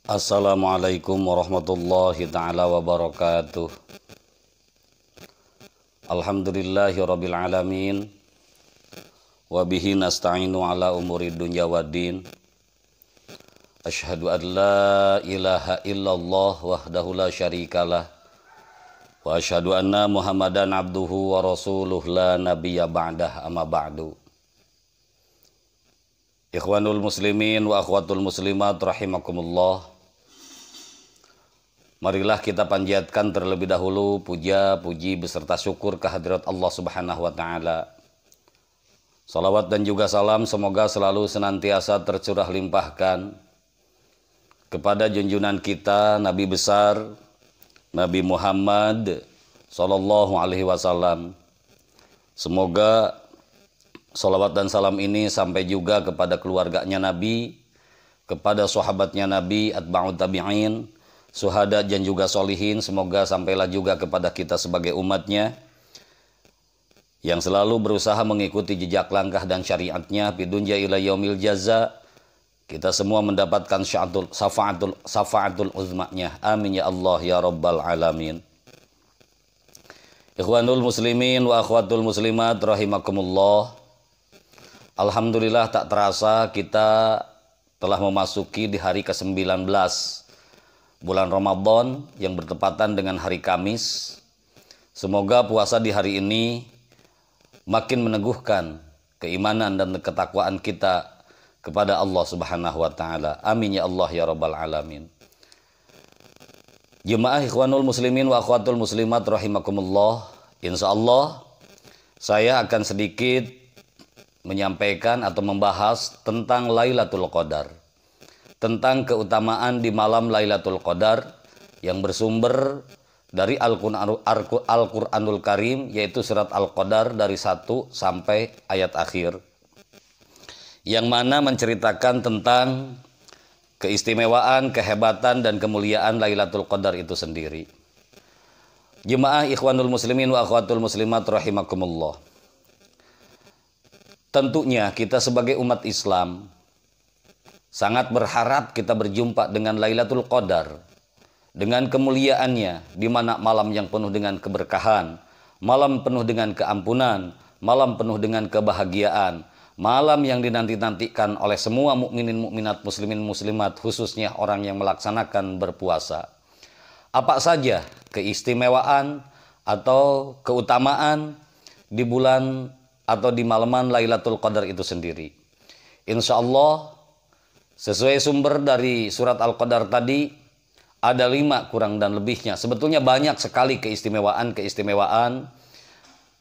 Assalamualaikum warahmatullahi ta'ala wabarakatuh. Alhamdulillahirabbil alamin. Wabihi nasta'inu ala umuri dunya waddin. Asyhadu an la ilaha illallah wahdahu la syarikalah. Wa asyhadu anna Muhammadan abduhu wa rasuluh la nabiyya ba'dah amma ba'du. Ikhwanul muslimin wa akhwatul muslimat rahimakumullah. Marilah kita panjatkan terlebih dahulu puja, puji beserta syukur kehadirat Allah Subhanahu wa taala. Salawat dan juga salam semoga selalu senantiasa tercurah limpahkan kepada junjungan kita Nabi besar Nabi Muhammad sallallahu alaihi wasallam. Semoga salawat dan salam ini sampai juga kepada keluarganya Nabi, kepada sahabatnya Nabi, atba'ut tabi'in, syuhada dan juga solihin. Semoga sampailah juga kepada kita sebagai umatnya yang selalu berusaha mengikuti jejak langkah dan syariatnya fi dunya ila yaumil jaza. Kita semua mendapatkan syafaatul uzmanya. Amin ya Allah ya rabbal alamin. Ikhwanul muslimin wa akhwatul muslimat rahimakumullah. Alhamdulillah tak terasa kita telah memasuki di hari ke-19 bulan Ramadan yang bertepatan dengan hari Kamis. Semoga puasa di hari ini makin meneguhkan keimanan dan ketakwaan kita kepada Allah Subhanahu wa taala. Amin ya Allah ya rabbal alamin. Jemaah ikhwanul muslimin wa akhwatul muslimat rahimakumullah. Insyaallah saya akan sedikit menyampaikan atau membahas tentang Lailatul Qadar, tentang keutamaan di malam Lailatul Qadar yang bersumber dari Al-Quranul Karim, yaitu surat Al-Qadar dari 1 sampai ayat akhir, yang mana menceritakan tentang keistimewaan, kehebatan, dan kemuliaan Lailatul Qadar itu sendiri. Jemaah ikhwanul muslimin wa akhwatul muslimat rahimakumullah. Tentunya kita sebagai umat Islam sangat berharap kita berjumpa dengan Lailatul Qadar, dengan kemuliaannya, di mana malam yang penuh dengan keberkahan, malam penuh dengan keampunan, malam penuh dengan kebahagiaan, malam yang dinanti-nantikan oleh semua mukminin mukminat, muslimin muslimat, khususnya orang yang melaksanakan berpuasa. Apa saja keistimewaan atau keutamaan di bulan atau di malaman Lailatul Qadar itu sendiri? Insya Allah sesuai sumber dari surat Al-Qadar tadi, ada 5 kurang dan lebihnya. Sebetulnya banyak sekali keistimewaan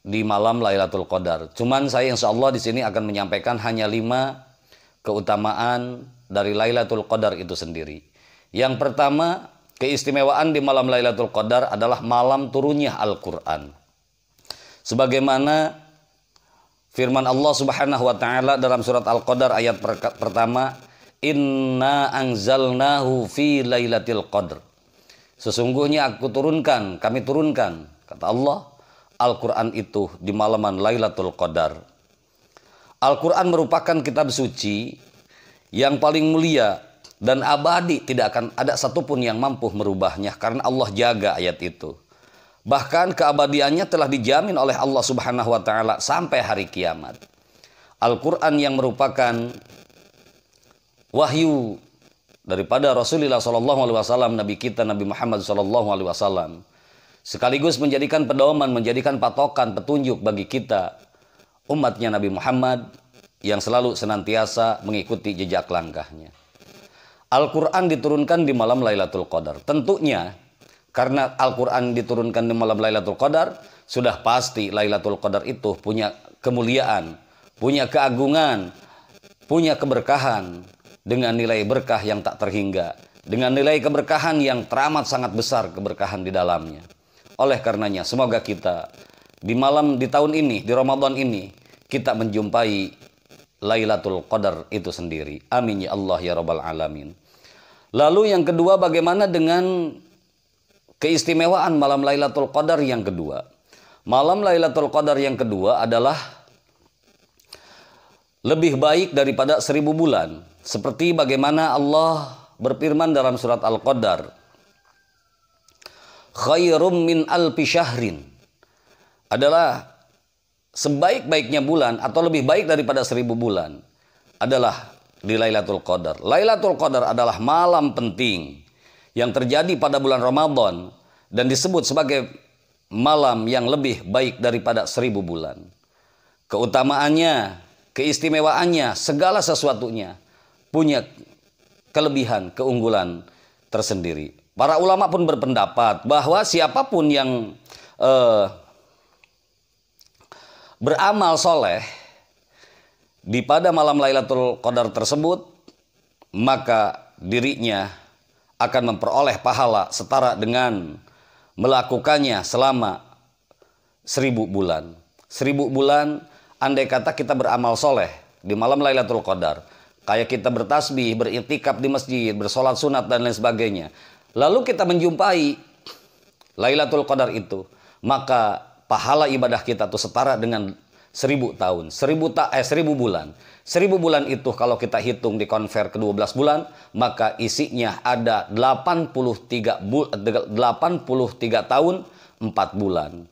di malam Lailatul Qadar. Cuman saya insya Allah di sini akan menyampaikan hanya 5 keutamaan dari Lailatul Qadar itu sendiri. Yang pertama, keistimewaan di malam Lailatul Qadar adalah malam turunnya Al-Quran. Sebagaimana firman Allah Subhanahu wa taala dalam surat Al-Qadar ayat pertama, Inna anzalnahu fi lailatul qadr. Sesungguhnya kami turunkan, kata Allah, Al-Quran itu di malaman Lailatul Qadar. Al-Quran merupakan kitab suci yang paling mulia dan abadi, tidak akan ada satupun yang mampu merubahnya karena Allah jaga ayat itu. Bahkan keabadiannya telah dijamin oleh Allah Subhanahu wa taala sampai hari kiamat. Al-Quran yang merupakan wahyu daripada Rasulullah SAW, Nabi kita Nabi Muhammad SAW, sekaligus menjadikan pedoman, menjadikan patokan, petunjuk bagi kita umatnya Nabi Muhammad yang selalu senantiasa mengikuti jejak langkahnya. Al-Quran diturunkan di malam Lailatul Qadar. Tentunya karena Al-Quran diturunkan di malam Lailatul Qadar, sudah pasti Lailatul Qadar itu punya kemuliaan, punya keagungan, punya keberkahan, dengan nilai berkah yang tak terhingga, dengan nilai keberkahan yang teramat sangat besar keberkahan di dalamnya. Oleh karenanya semoga kita di tahun ini, di Ramadan ini, kita menjumpai Lailatul Qadar itu sendiri. Amin ya Allah ya rabbal alamin. Lalu yang kedua, bagaimana dengan keistimewaan malam Lailatul Qadar yang kedua? Malam Lailatul Qadar yang kedua adalah lebih baik daripada 1000 bulan. Seperti bagaimana Allah berfirman dalam surat Al-Qadar, khairum min alfi syahrin, adalah sebaik-baiknya bulan atau lebih baik daripada 1000 bulan adalah di Lailatul Qadar. Lailatul Qadar adalah malam penting yang terjadi pada bulan Ramadan dan disebut sebagai malam yang lebih baik daripada 1000 bulan. Keutamaannya, keistimewaannya, segala sesuatunya punya kelebihan, keunggulan tersendiri. Para ulama pun berpendapat bahwa siapapun yang beramal soleh di pada malam Lailatul Qadar tersebut, maka dirinya akan memperoleh pahala setara dengan melakukannya selama 1000 bulan. 1000 bulan, andai kata kita beramal soleh di malam Lailatul Qadar, kayak kita bertasbih, beriktikaf di masjid, bersolat sunat dan lain sebagainya, lalu kita menjumpai Lailatul Qadar itu, maka pahala ibadah kita itu setara dengan 1000 tahun, 1000 bulan. 1000 bulan itu kalau kita hitung dikonvert ke 12 bulan, maka isinya ada 83 tahun 4 bulan.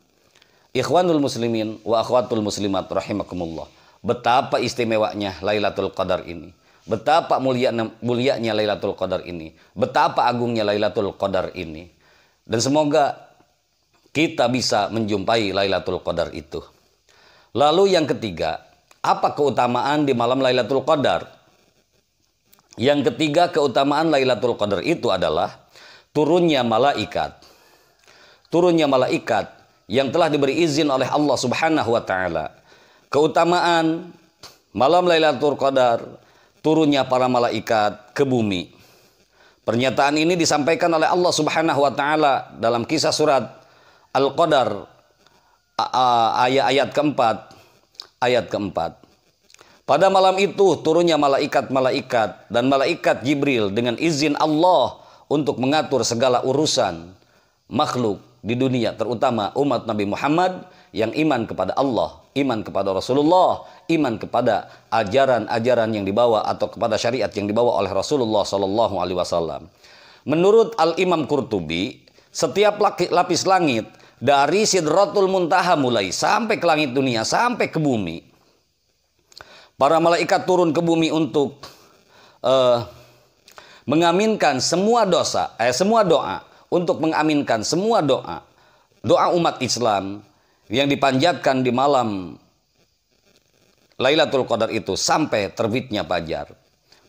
Ikhwanul muslimin wa akhwatul muslimat rahimakumullah. Betapa istimewanya Lailatul Qadar ini. Betapa mulianya Lailatul Qadar ini. Betapa agungnya Lailatul Qadar ini. Dan semoga kita bisa menjumpai Lailatul Qadar itu. Lalu yang ketiga, apa keutamaan di malam Lailatul Qadar? Yang ketiga, keutamaan Lailatul Qadar itu adalah turunnya malaikat. Turunnya malaikat yang telah diberi izin oleh Allah Subhanahu wa taala. Keutamaan malam Lailatul Qadar, turunnya para malaikat ke bumi. Pernyataan ini disampaikan oleh Allah Subhanahu wa taala dalam kisah surat Al-Qadar ayat keempat. Pada malam itu turunnya malaikat-malaikat dan malaikat Jibril dengan izin Allah untuk mengatur segala urusan makhluk di dunia, terutama umat Nabi Muhammad yang iman kepada Allah, iman kepada Rasulullah, iman kepada ajaran-ajaran yang dibawa atau kepada syariat yang dibawa oleh Rasulullah Sallallahu Alaihi Wasallam. Menurut Al-Imam Qurtubi, setiap lapis langit dari Sidratul Muntaha mulai sampai ke langit dunia, sampai ke bumi, para malaikat turun ke bumi untuk mengaminkan semua doa, untuk mengaminkan semua doa umat Islam yang dipanjatkan di malam Lailatul Qadar itu sampai terbitnya fajar.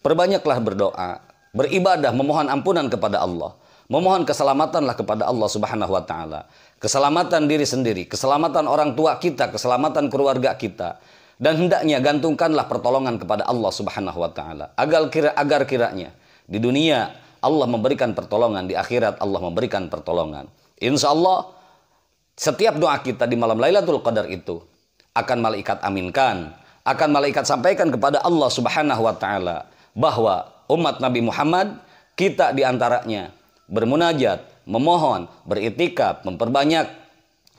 Perbanyaklah berdoa, beribadah, memohon ampunan kepada Allah, memohon keselamatanlah kepada Allah Subhanahu wa taala. Keselamatan diri sendiri, keselamatan orang tua kita, keselamatan keluarga kita. Dan hendaknya gantungkanlah pertolongan kepada Allah Subhanahu wa taala. Agar kiranya di dunia Allah memberikan pertolongan, di akhirat Allah memberikan pertolongan. Insya Allah setiap doa kita di malam Lailatul Qadar itu akan malaikat aminkan, akan malaikat sampaikan kepada Allah Subhanahu wa taala bahwa umat Nabi Muhammad, kita diantaranya bermunajat, memohon, beriktikaf, memperbanyak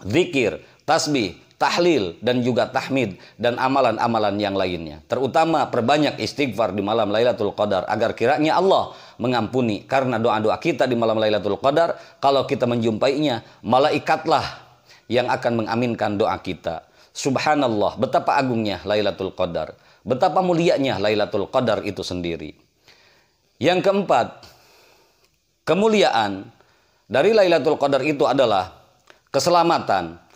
zikir, tasbih, tahlil, dan juga tahmid, dan amalan-amalan yang lainnya. Terutama perbanyak istighfar di malam Lailatul Qadar, agar kiranya Allah mengampuni. Karena doa-doa kita di malam Lailatul Qadar, kalau kita menjumpainya, malaikatlah yang akan mengaminkan doa kita. Subhanallah, betapa agungnya Lailatul Qadar, betapa mulianya Lailatul Qadar itu sendiri. Yang keempat, kemuliaan dari Lailatul Qadar itu adalah keselamatan.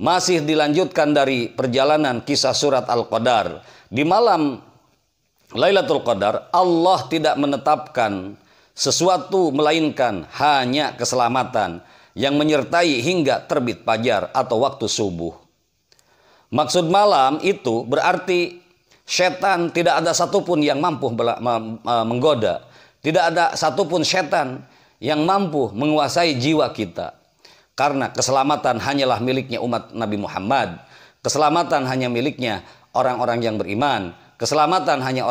Masih dilanjutkan dari perjalanan kisah surat Al-Qadar. Di malam Lailatul Qadar, Allah tidak menetapkan sesuatu melainkan hanya keselamatan yang menyertai hingga terbit fajar atau waktu subuh. Maksud malam itu berarti setan tidak ada satupun yang mampu menggoda. Tidak ada satupun setan yang mampu menguasai jiwa kita. Karena keselamatan hanyalah miliknya umat Nabi Muhammad. Keselamatan hanya miliknya orang-orang yang beriman. Keselamatan hanya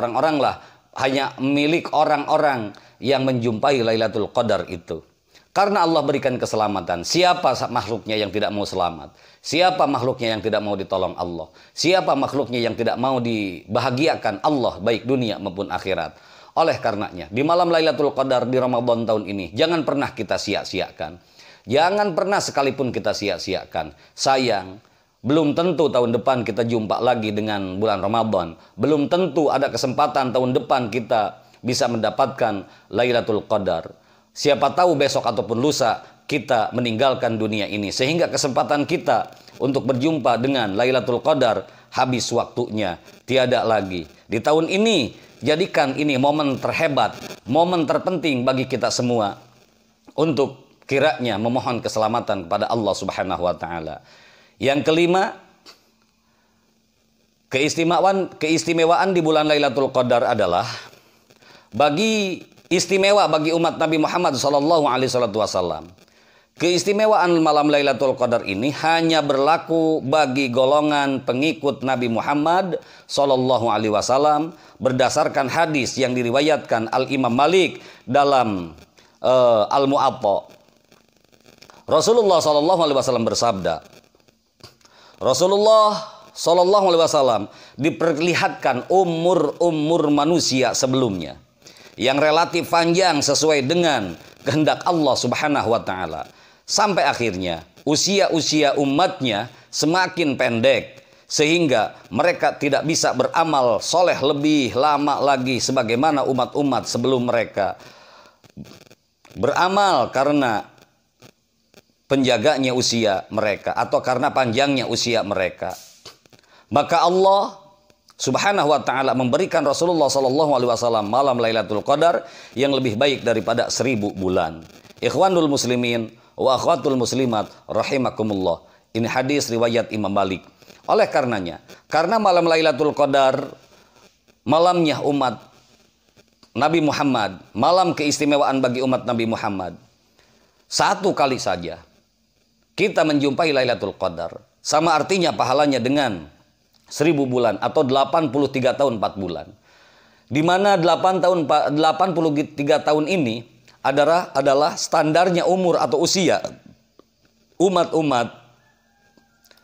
hanya milik orang-orang yang menjumpai Lailatul Qadar itu. Karena Allah berikan keselamatan, siapa makhluknya yang tidak mau selamat? Siapa makhluknya yang tidak mau ditolong Allah? Siapa makhluknya yang tidak mau dibahagiakan Allah baik dunia maupun akhirat? Oleh karenanya, di malam Lailatul Qadar di Ramadan tahun ini, jangan pernah kita sia-siakan. Jangan pernah sekalipun kita sia-siakan. Sayang, belum tentu tahun depan kita jumpa lagi dengan bulan Ramadan. Belum tentu ada kesempatan tahun depan kita bisa mendapatkan Lailatul Qadar. Siapa tahu besok ataupun lusa kita meninggalkan dunia ini. Sehingga kesempatan kita untuk berjumpa dengan Lailatul Qadar habis waktunya. Tiada lagi. Di tahun ini, jadikan ini momen terhebat, momen terpenting bagi kita semua untuk kiranya memohon keselamatan kepada Allah Subhanahu wa taala. Yang kelima, keistimewaan di bulan Lailatul Qadar adalah istimewa bagi umat Nabi Muhammad SAW. Keistimewaan malam Lailatul Qadar ini hanya berlaku bagi golongan pengikut Nabi Muhammad SAW berdasarkan hadis yang diriwayatkan Al-Imam Malik dalam Al-Mu'atta. Rasulullah SAW bersabda, Rasulullah SAW diperlihatkan umur manusia sebelumnya yang relatif panjang sesuai dengan kehendak Allah Subhanahu wa taala. Sampai akhirnya usia umatnya semakin pendek sehingga mereka tidak bisa beramal soleh lebih lama lagi sebagaimana umat-umat sebelum mereka beramal karena penjaganya usia mereka atau karena panjangnya usia mereka. Maka Allah Subhanahu wa taala memberikan Rasulullah SAW malam Lailatul Qadar yang lebih baik daripada 1000 bulan. Ikhwanul muslimin wa akhwatul muslimat rahimakumullah. Ini hadis riwayat Imam Malik. Oleh karenanya, karena malam Lailatul Qadar malamnya umat Nabi Muhammad, malam keistimewaan bagi umat Nabi Muhammad. Satu kali saja kita menjumpai Lailatul Qadar. Sama artinya pahalanya dengan 1000 bulan atau 83 tahun 4 bulan. Di mana 83 tahun ini adalah standarnya umur atau usia umat-umat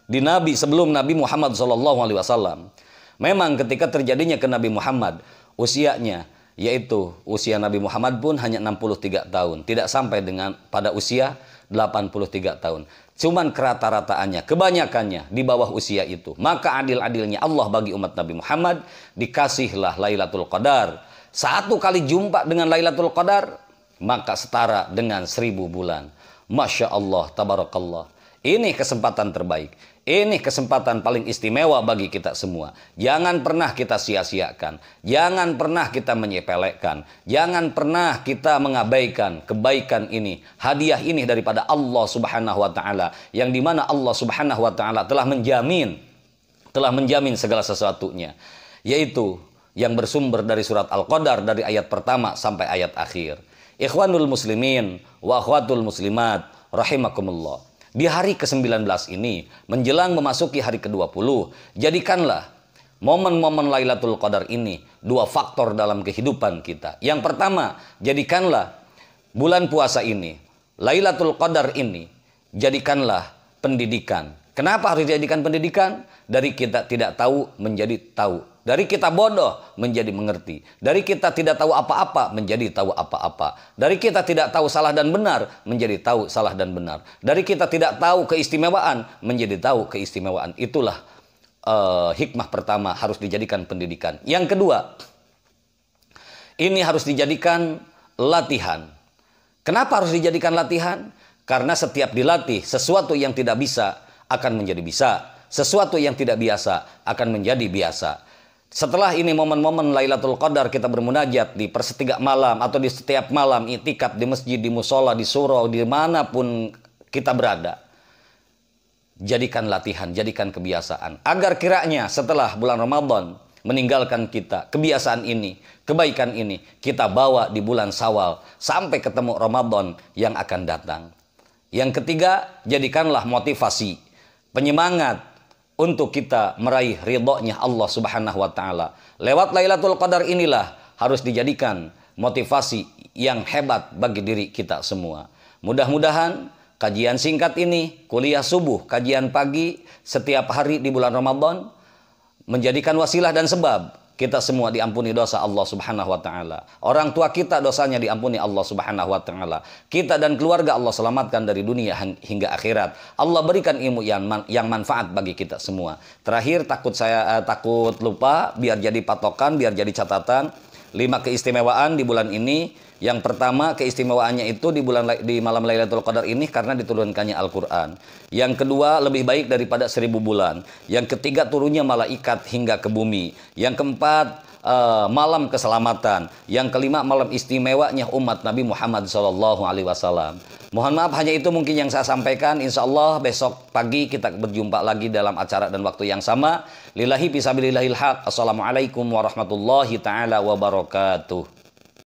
di Nabi sebelum Nabi Muhammad SAW. Memang ketika terjadinya ke Nabi Muhammad, usianya yaitu usia Nabi Muhammad pun hanya 63 tahun. Tidak sampai dengan pada usia 83 tahun. Cuman kerata-rataannya, kebanyakannya di bawah usia itu. Maka adil-adilnya Allah bagi umat Nabi Muhammad, dikasihlah Lailatul Qadar. Satu kali jumpa dengan Lailatul Qadar, maka setara dengan 1000 bulan. Masya Allah, tabarakallah. Ini kesempatan terbaik. Ini kesempatan paling istimewa bagi kita semua. Jangan pernah kita sia-siakan. Jangan pernah kita menyepelekan. Jangan pernah kita mengabaikan kebaikan ini. Hadiah ini daripada Allah Subhanahu wa taala, yang dimana Allah Subhanahu wa taala telah menjamin segala sesuatunya, yaitu yang bersumber dari surat Al-Qadar dari ayat pertama sampai ayat akhir. Ikhwanul muslimin wa akhwatul muslimat rahimakumullah. Di hari ke-19 ini, menjelang memasuki hari ke-20, jadikanlah momen-momen Lailatul Qadar ini dua faktor dalam kehidupan kita. Yang pertama, jadikanlah bulan puasa ini, Lailatul Qadar ini, jadikanlah pendidikan. Kenapa harus dijadikan pendidikan? Dari kita tidak tahu menjadi tahu. Dari kita bodoh menjadi mengerti. Dari kita tidak tahu apa-apa menjadi tahu apa-apa. Dari kita tidak tahu salah dan benar menjadi tahu salah dan benar. Dari kita tidak tahu keistimewaan menjadi tahu keistimewaan. Itulah hikmah pertama, harus dijadikan pendidikan. Yang kedua, ini harus dijadikan latihan. Kenapa harus dijadikan latihan? Karena setiap dilatih, sesuatu yang tidak bisa akan menjadi bisa. Sesuatu yang tidak biasa akan menjadi biasa. Setelah ini momen-momen Lailatul Qadar kita bermunajat di persetingga malam atau di setiap malam i'tikaf di masjid, di musola, di surau, dimanapun kita berada. Jadikan latihan, jadikan kebiasaan. Agar kiranya setelah bulan Ramadan meninggalkan kita kebiasaan ini, kebaikan ini, kita bawa di bulan Syawal sampai ketemu Ramadan yang akan datang. Yang ketiga, jadikanlah motivasi, penyemangat untuk kita meraih ridhonya Allah Subhanahu wa taala. Lewat Lailatul Qadar inilah harus dijadikan motivasi yang hebat bagi diri kita semua. Mudah-mudahan kajian singkat ini, kuliah subuh, kajian pagi setiap hari di bulan Ramadan, menjadikan wasilah dan sebab kita semua diampuni dosa Allah Subhanahu wa taala. Orang tua kita dosanya diampuni Allah Subhanahu wa taala. Kita dan keluarga Allah selamatkan dari dunia hingga akhirat. Allah berikan ilmu yang manfaat bagi kita semua. Terakhir takut lupa, biar jadi patokan, biar jadi catatan. 5 keistimewaan di bulan ini. Yang pertama, keistimewaannya itu di malam Lailatul Qadar ini karena diturunkannya Al-Quran. Yang kedua, lebih baik daripada 1000 bulan. Yang ketiga, turunnya malaikat hingga ke bumi. Yang keempat, malam keselamatan. Yang kelima, malam istimewanya umat Nabi Muhammad SAW. Mohon maaf, hanya itu mungkin yang saya sampaikan. Insya Allah besok pagi kita berjumpa lagi dalam acara dan waktu yang sama. Lillahi fisabilillahil haq. Assalamualaikum warahmatullahi ta'ala wabarakatuh.